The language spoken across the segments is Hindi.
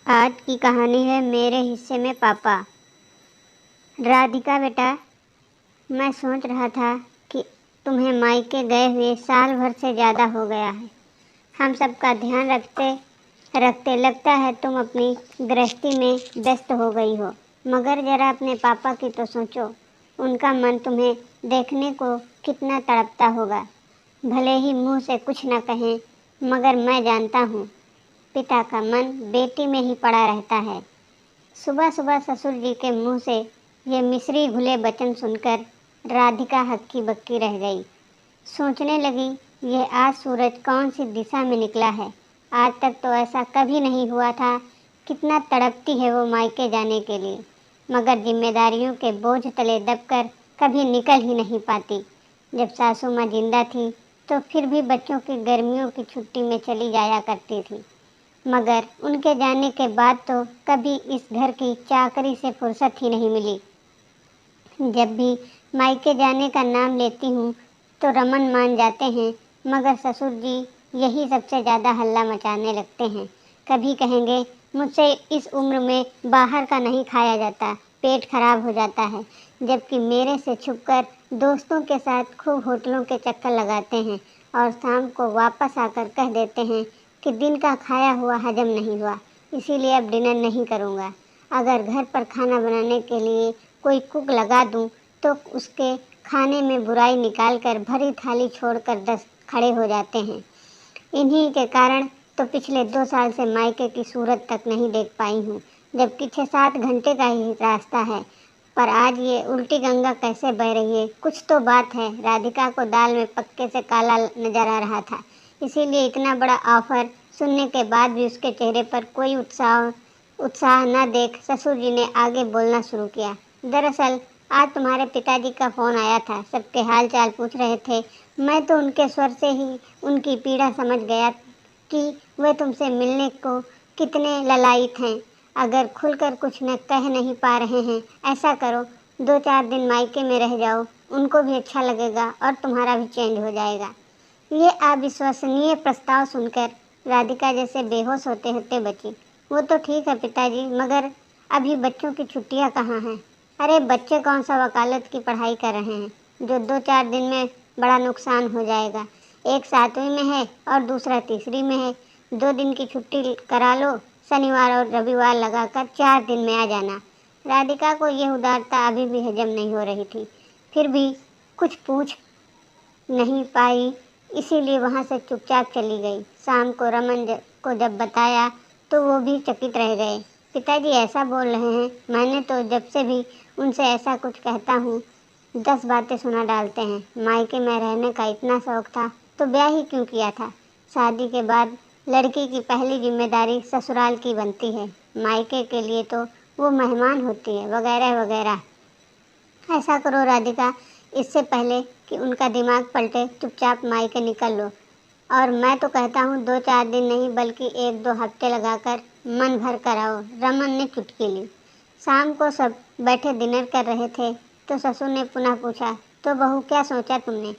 आज की कहानी है मेरे हिस्से में पापा। राधिका बेटा, मैं सोच रहा था कि तुम्हें मायके गए हुए साल भर से ज़्यादा हो गया है। हम सबका ध्यान रखते रखते लगता है तुम अपनी गृहस्थी में व्यस्त हो गई हो। मगर ज़रा अपने पापा की तो सोचो, उनका मन तुम्हें देखने को कितना तड़पता होगा। भले ही मुंह से कुछ न कहें, मगर मैं जानता हूँ पिता का मन बेटी में ही पड़ा रहता है। सुबह सुबह ससुर जी के मुंह से ये मिश्री घुले वचन सुनकर राधिका हक्की बक्की रह गई। सोचने लगी, यह आज सूरज कौन सी दिशा में निकला है। आज तक तो ऐसा कभी नहीं हुआ था। कितना तड़पती है वो मायके जाने के लिए, मगर जिम्मेदारियों के बोझ तले दबकर कभी निकल ही नहीं पाती। जब सासू माँ जिंदा थी तो फिर भी बच्चों की गर्मियों की छुट्टी में चली जाया करती थी, मगर उनके जाने के बाद तो कभी इस घर की चाकरी से फुर्सत ही नहीं मिली। जब भी मायके जाने का नाम लेती हूँ तो रमन मान जाते हैं, मगर ससुर जी यही सबसे ज़्यादा हल्ला मचाने लगते हैं। कभी कहेंगे, मुझसे इस उम्र में बाहर का नहीं खाया जाता, पेट खराब हो जाता है, जबकि मेरे से छुपकर दोस्तों के साथ खूब होटलों के चक्कर लगाते हैं और शाम को वापस आकर कह देते हैं कि दिन का खाया हुआ हजम नहीं हुआ, इसीलिए अब डिनर नहीं करूँगा। अगर घर पर खाना बनाने के लिए कोई कुक लगा दूँ तो उसके खाने में बुराई निकालकर भरी थाली छोड़कर 10 खड़े हो जाते हैं। इन्हीं के कारण तो पिछले 2 साल से मायके की सूरत तक नहीं देख पाई हूँ, जबकि 6-7 घंटे का ही रास्ता है। पर आज ये उल्टी गंगा कैसे बह रही है, कुछ तो बात है। राधिका को दाल में पक्के से काला नजर आ रहा था, इसीलिए इतना बड़ा ऑफर सुनने के बाद भी उसके चेहरे पर कोई उत्साह न देख ससुर जी ने आगे बोलना शुरू किया। दरअसल आज तुम्हारे पिताजी का फ़ोन आया था, सबके हाल चाल पूछ रहे थे। मैं तो उनके स्वर से ही उनकी पीड़ा समझ गया कि वे तुमसे मिलने को कितने ललायित हैं। अगर खुलकर कुछ न कह नहीं पा रहे हैं, ऐसा करो 2-4 दिन मायके में रह जाओ, उनको भी अच्छा लगेगा और तुम्हारा भी चेंज हो जाएगा। ये अविश्वसनीय प्रस्ताव सुनकर राधिका जैसे बेहोश होते होते बची। वो तो ठीक है पिताजी, मगर अभी बच्चों की छुट्टियां कहाँ हैं। अरे बच्चे कौन सा वकालत की पढ़ाई कर रहे हैं, जो 2-4 दिन में बड़ा नुकसान हो जाएगा। एक 7वीं में है और दूसरा 3री में है। 2 दिन की छुट्टी करा लो, शनिवार और रविवार लगाकर 4 दिन में आ जाना। राधिका को यह उदारता अभी भी हजम नहीं हो रही थी, फिर भी कुछ पूछ नहीं पाई, इसीलिए वहाँ से चुपचाप चली गई। शाम को रमन को जब बताया तो वो भी चकित रह गए। पिताजी ऐसा बोल रहे हैं, मैंने तो जब से भी उनसे ऐसा कुछ कहता हूँ 10 बातें सुना डालते हैं। मायके में रहने का इतना शौक था तो ब्याह ही क्यों किया था। शादी के बाद लड़की की पहली जिम्मेदारी ससुराल की बनती है, मायके के लिए तो वो मेहमान होती है, वगैरह वगैरह। ऐसा करो राधिका, इससे पहले कि उनका दिमाग पलटे चुपचाप मायके निकल लो। और मैं तो कहता हूँ 2-4 दिन नहीं बल्कि 1-2 हफ्ते लगाकर मन भर कर आओ। रमन ने चुटकी ली। शाम को सब बैठे डिनर कर रहे थे तो ससुर ने पुनः पूछा, तो बहू क्या सोचा तुमने।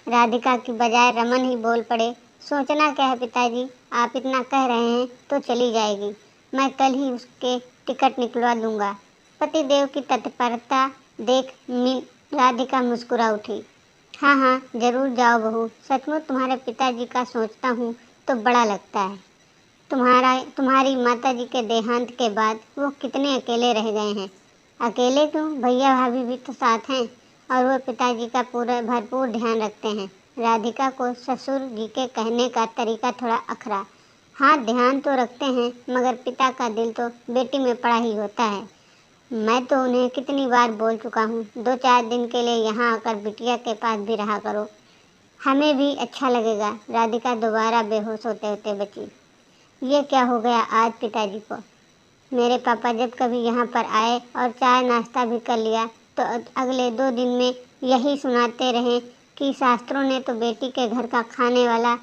राधिका की बजाय रमन ही बोल पड़े, सोचना क्या है पिताजी, आप इतना कह रहे हैं तो चली जाएगी। मैं कल ही उसके टिकट निकलवा दूंगा। पतिदेव की तत्परता देख राधिका मुस्कुरा उठी। हाँ हाँ जरूर जाओ बहू, सचमुच तुम्हारे पिताजी का सोचता हूँ तो बड़ा लगता है। तुम्हारी माताजी के देहांत के बाद वो कितने अकेले रह गए हैं। अकेले क्यों, भैया भाभी भी तो साथ हैं और वो पिताजी का पूरा भरपूर ध्यान रखते हैं। राधिका को ससुर जी के कहने का तरीका थोड़ा अखरा। हाँ ध्यान तो रखते हैं, मगर पिता का दिल तो बेटी में पड़ा ही होता है। मैं तो उन्हें कितनी बार बोल चुका हूँ, 2-4 दिन के लिए यहाँ आकर बिटिया के पास भी रहा करो, हमें भी अच्छा लगेगा। राधिका दोबारा बेहोश होते होते बची। ये क्या हो गया आज पिताजी को। मेरे पापा जब कभी यहाँ पर आए और चाय नाश्ता भी कर लिया तो अगले 2 दिन में यही सुनाते रहे कि शास्त्रों ने तो बेटी के घर का खाने वाला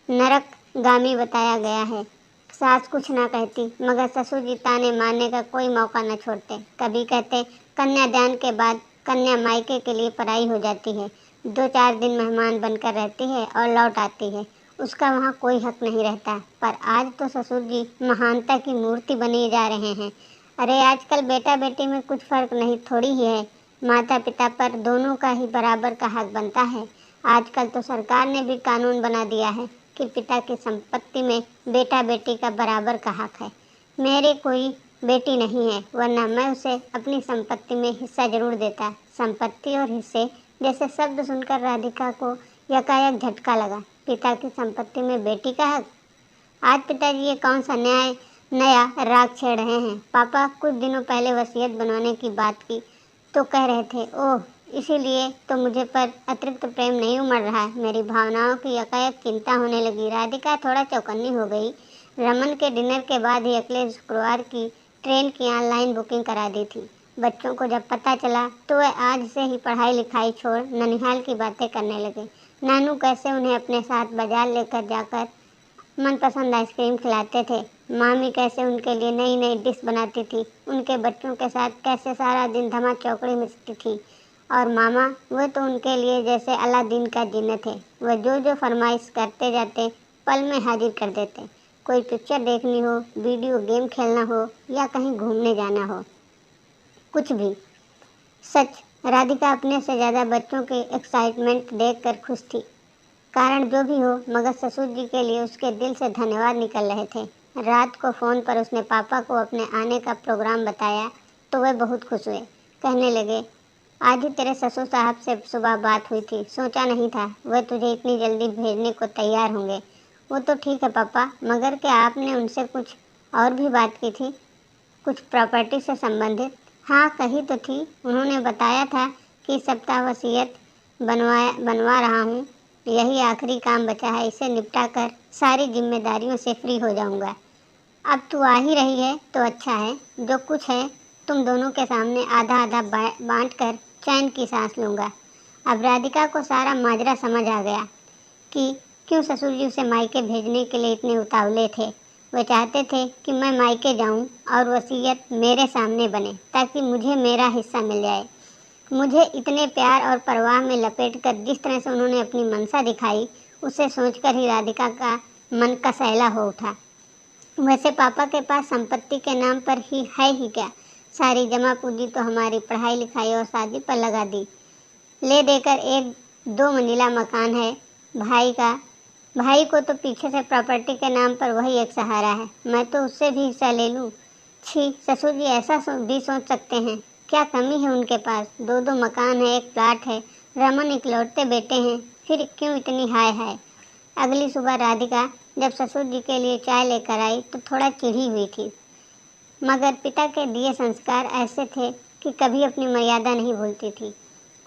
नरकगामी बताया गया है। सास कुछ ना कहती, मगर ससुर जी ताने मारने का कोई मौका न छोड़ते। कभी कहते कन्यादान के बाद कन्या मायके के लिए पराई हो जाती है, 2-4 दिन मेहमान बनकर रहती है और लौट आती है, उसका वहाँ कोई हक नहीं रहता। पर आज तो ससुर जी महानता की मूर्ति बने जा रहे हैं। अरे आजकल बेटा बेटी में कुछ फर्क नहीं थोड़ी ही है, माता पिता पर दोनों का ही बराबर का हक बनता है। आजकल तो सरकार ने भी कानून बना दिया है कि पिता की संपत्ति में बेटा बेटी का बराबर का हक है। मेरे कोई बेटी नहीं है, वरना मैं उसे अपनी संपत्ति में हिस्सा जरूर देता। संपत्ति और हिस्से जैसे शब्द सुनकर राधिका को यकायक झटका लगा। पिता की संपत्ति में बेटी का हक? आज पिताजी ये कौन सा नया राग छेड़ रहे हैं? पापा कुछ दिनों पहले वसीयत बनवाने की बात की तो कह रहे थे, ओह इसीलिए तो मुझे पर अतिरिक्त प्रेम नहीं उमड़ रहा है। मेरी भावनाओं की यकायक चिंता होने लगी। राधिका थोड़ा चौकन्नी हो गई। रमन के डिनर के बाद ही अगले शुक्रवार की ट्रेन की ऑनलाइन बुकिंग करा दी थी। बच्चों को जब पता चला तो वह आज से ही पढ़ाई लिखाई छोड़ ननिहाल की बातें करने लगे। नानू कैसे उन्हें अपने साथ बाजार लेकर जाकर मनपसंद आइसक्रीम खिलाते थे, मामी कैसे उनके लिए नई नई डिश बनाती थी, उनके बच्चों के साथ कैसे सारा दिन धमा चौकड़ी मिचती थी, और मामा वह तो उनके लिए जैसे अलादीन का जिन्न थे। वह जो जो फरमाइश करते जाते पल में हाजिर कर देते। कोई पिक्चर देखनी हो, वीडियो गेम खेलना हो या कहीं घूमने जाना हो, कुछ भी। सच, राधिका अपने से ज़्यादा बच्चों की एक्साइटमेंट देखकर खुश थी। कारण जो भी हो, मगर ससुर जी के लिए उसके दिल से धन्यवाद निकल रहे थे। रात को फ़ोन पर उसने पापा को अपने आने का प्रोग्राम बताया तो वे बहुत खुश हुए। कहने लगे, आज ही तेरे ससुर साहब से सुबह बात हुई थी, सोचा नहीं था वह तुझे इतनी जल्दी भेजने को तैयार होंगे। वो तो ठीक है पापा, मगर क्या आपने उनसे कुछ और भी बात की थी, कुछ प्रॉपर्टी से संबंधित? हाँ कही तो थी। उन्होंने बताया था कि इस सप्ताह वसीयत बनवा रहा हूँ। यही आखिरी काम बचा है, इसे निपटा कर सारी जिम्मेदारियों से फ्री हो जाऊंगा। अब तू आ ही रही है तो अच्छा है। जो कुछ है तुम दोनों के सामने आधा आधा बांट कर चैन की सांस लूँगा। अब राधिका को सारा माजरा समझ आ गया कि क्यों ससुर जी उसे मायके भेजने के लिए इतने उतावले थे। वे चाहते थे कि मैं मायके जाऊं और वसीयत मेरे सामने बने ताकि मुझे मेरा हिस्सा मिल जाए। मुझे इतने प्यार और परवाह में लपेटकर जिस तरह से उन्होंने अपनी मनसा दिखाई, उसे सोचकर ही राधिका का मन कसैला हो उठा। वैसे पापा के पास संपत्ति के नाम पर ही है ही क्या? सारी जमा पूंजी तो हमारी पढ़ाई लिखाई और शादी पर लगा दी। ले देकर एक 2 मंजिला मकान है भाई का। भाई को तो पीछे से प्रॉपर्टी के नाम पर वही एक सहारा है। मैं तो उससे भी हिस्सा ले लूँ? छी, ससुर जी ऐसा भी सोच सकते हैं? क्या कमी है उनके पास? 2 मकान है, एक प्लाट है, रमन इकलौते बेटे हैं, फिर क्यों इतनी हाय हाय? अगली सुबह राधिका जब ससुर जी के लिए चाय लेकर आई तो थोड़ा चिढ़ी हुई थी, मगर पिता के दिए संस्कार ऐसे थे कि कभी अपनी मर्यादा नहीं भूलती थी।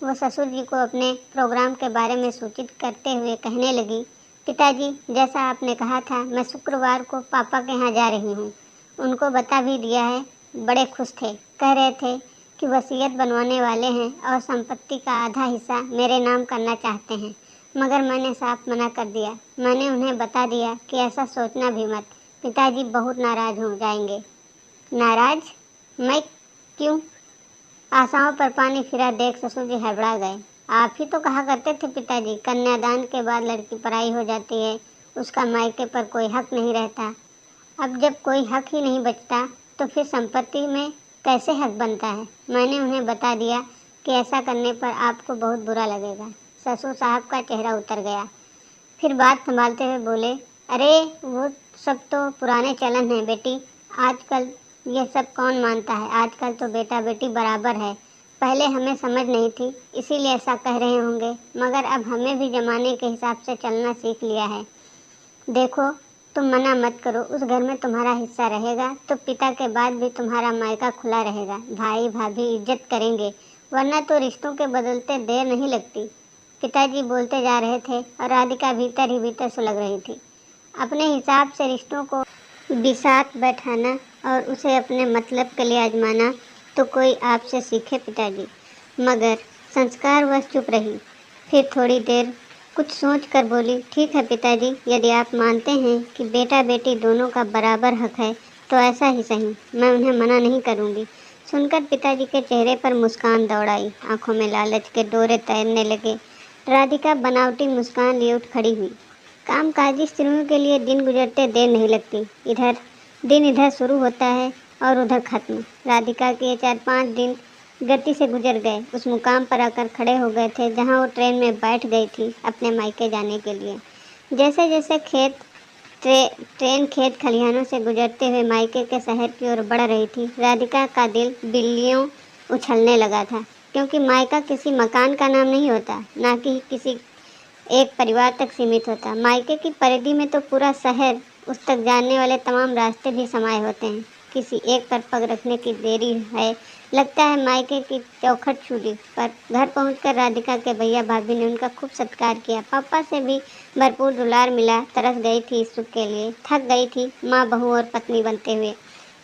वो ससुर जी को अपने प्रोग्राम के बारे में सूचित करते हुए कहने लगी, पिताजी जैसा आपने कहा था मैं शुक्रवार को पापा के यहाँ जा रही हूँ। उनको बता भी दिया है, बड़े खुश थे। कह रहे थे कि वसीयत बनवाने वाले हैं और संपत्ति का आधा हिस्सा मेरे नाम करना चाहते हैं, मगर मैंने साफ मना कर दिया। मैंने उन्हें बता दिया कि ऐसा सोचना भी मत, पिताजी बहुत नाराज़ हो जाएंगे। नाराज़? मैं क्यों? आशाओं पर पानी फिरा देख ससुर जी हड़बड़ा गए। आप ही तो कहा करते थे पिताजी, कन्यादान के बाद लड़की पराई हो जाती है, उसका मायके पर कोई हक नहीं रहता। अब जब कोई हक ही नहीं बचता तो फिर संपत्ति में कैसे हक बनता है? मैंने उन्हें बता दिया कि ऐसा करने पर आपको बहुत बुरा लगेगा। ससुर साहब का चेहरा उतर गया। फिर बात संभालते हुए बोले, अरे वो सब तो पुराने चलन हैं बेटी, आजकल ये सब कौन मानता है? आजकल तो बेटा बेटी बराबर है। पहले हमें समझ नहीं थी इसीलिए ऐसा कह रहे होंगे, मगर अब हमें भी ज़माने के हिसाब से चलना सीख लिया है। देखो तुम मना मत करो, उस घर में तुम्हारा हिस्सा रहेगा तो पिता के बाद भी तुम्हारा मायका खुला रहेगा। भाई भाभी इज्जत करेंगे, वरना तो रिश्तों के बदलते देर नहीं लगती। पिताजी बोलते जा रहे थे और राधिका भीतर ही भीतर सुलग रही थी। अपने हिसाब से रिश्तों को बिसात बैठाना और उसे अपने मतलब के लिए आजमाना तो कोई आपसे सीखे पिताजी। मगर संस्कारवश चुप रही। फिर थोड़ी देर कुछ सोच कर बोली, ठीक है पिताजी, यदि आप मानते हैं कि बेटा बेटी दोनों का बराबर हक है तो ऐसा ही सही, मैं उन्हें मना नहीं करूँगी। सुनकर पिताजी के चेहरे पर मुस्कान दौड़ आई, आंखों में लालच के डोरे तैरने लगे। राधिका बनावटी मुस्कान लिए उठ खड़ी हुई। कामकाजी स्त्रियों के लिए दिन गुजरते देर नहीं लगती। इधर शुरू होता है और उधर खत्म। राधिका के ये 4-5 दिन गति से गुजर गए। उस मुकाम पर आकर खड़े हो गए थे जहाँ वो ट्रेन में बैठ गई थी अपने मायके जाने के लिए। जैसे जैसे ट्रेन खेत खलिहानों से गुजरते हुए मायके के शहर की ओर बढ़ रही थी, राधिका का दिल बिल्लियों उछलने लगा था। क्योंकि मायका किसी मकान का नाम नहीं होता, ना कि किसी एक परिवार तक सीमित होता। मायके की परिधि में तो पूरा शहर, उस तक जाने वाले तमाम रास्ते भी समाये होते हैं। किसी एक पर पग रखने की देरी है, लगता है मायके की चौखट छू ली। पर घर पहुंचकर राधिका के भैया भाभी ने उनका खूब सत्कार किया। पापा से भी भरपूर दुलार मिला। तरस गई थी इस सुख के लिए, थक गई थी माँ, बहू और पत्नी बनते हुए।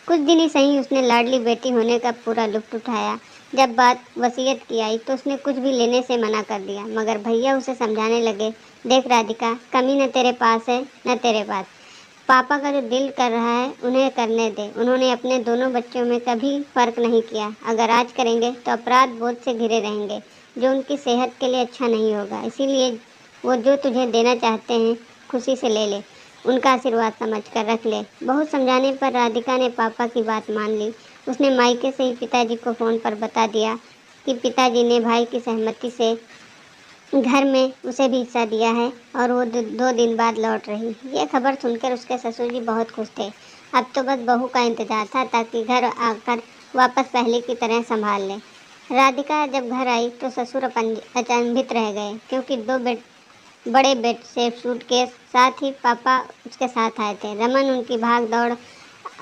कुछ दिन ही सही उसने लाडली बेटी होने का पूरा लुत्फ उठाया। जब बात वसीयत की आई तो उसने कुछ भी लेने से मना कर दिया, मगर भैया उसे समझाने लगे, देख राधिका, कमी न तेरे पास है न तेरे पास। पापा का जो दिल कर रहा है उन्हें करने दे। उन्होंने अपने दोनों बच्चों में कभी फर्क नहीं किया। अगर आज करेंगे तो अपराध बोध से घिरे रहेंगे, जो उनकी सेहत के लिए अच्छा नहीं होगा। इसीलिए वो जो तुझे देना चाहते हैं खुशी से ले ले, उनका आशीर्वाद समझ कर रख ले। बहुत समझाने पर राधिका ने पापा की बात मान ली। उसने मायके से ही पिताजी को फ़ोन पर बता दिया कि पिताजी ने भाई की सहमति से घर में उसे भी हिस्सा दिया है और वो 2 दिन बाद लौट रही। ये खबर सुनकर उसके ससुर जी बहुत खुश थे। अब तो बस बहू का इंतजार था ताकि घर आकर वापस पहले की तरह संभाल ले। राधिका जब घर आई तो ससुर अचंभित रह गए, क्योंकि 2 बड़े बेड सेफ सूटकेस, साथ ही पापा उसके साथ आए थे। रमन उनकी भाग दौड़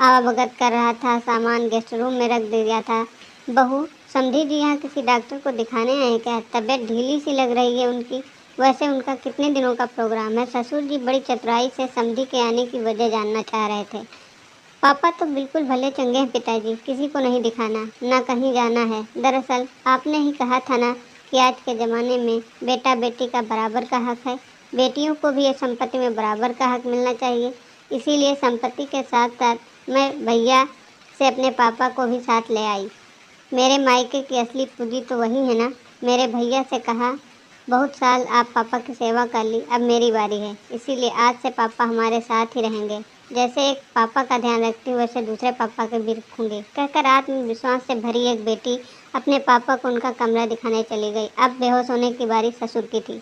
आवाभगत कर रहा था, सामान गेस्ट रूम में रख दिया था। बहू, समझी जी यहाँ किसी डॉक्टर को दिखाने आए क्या? तबीयत ढीली सी लग रही है उनकी। वैसे उनका कितने दिनों का प्रोग्राम है? ससुर जी बड़ी चतुराई से समधी के आने की वजह जानना चाह रहे थे। पापा तो बिल्कुल भले चंगे हैं पिताजी, किसी को नहीं दिखाना, ना कहीं जाना है। दरअसल आपने ही कहा था ना कि आज के ज़माने में बेटा बेटी का बराबर का हक है। बेटियों को भी ये संपत्ति में बराबर का हक मिलना चाहिए। इसीलिए संपत्ति के साथ साथ मैं भैया से अपने पापा को भी साथ ले आई। मेरे मायके की असली पूंजी तो वही है ना। मेरे भैया से कहा, बहुत साल आप पापा की सेवा कर ली, अब मेरी बारी है। इसीलिए आज से पापा हमारे साथ ही रहेंगे। जैसे एक पापा का ध्यान रखती हूँ वैसे दूसरे पापा का भी रखूँगी, कहकर आत्मविश्वास से भरी एक बेटी अपने पापा को उनका कमरा दिखाने चली गई। अब बेहोश होने की बारी ससुर की थी।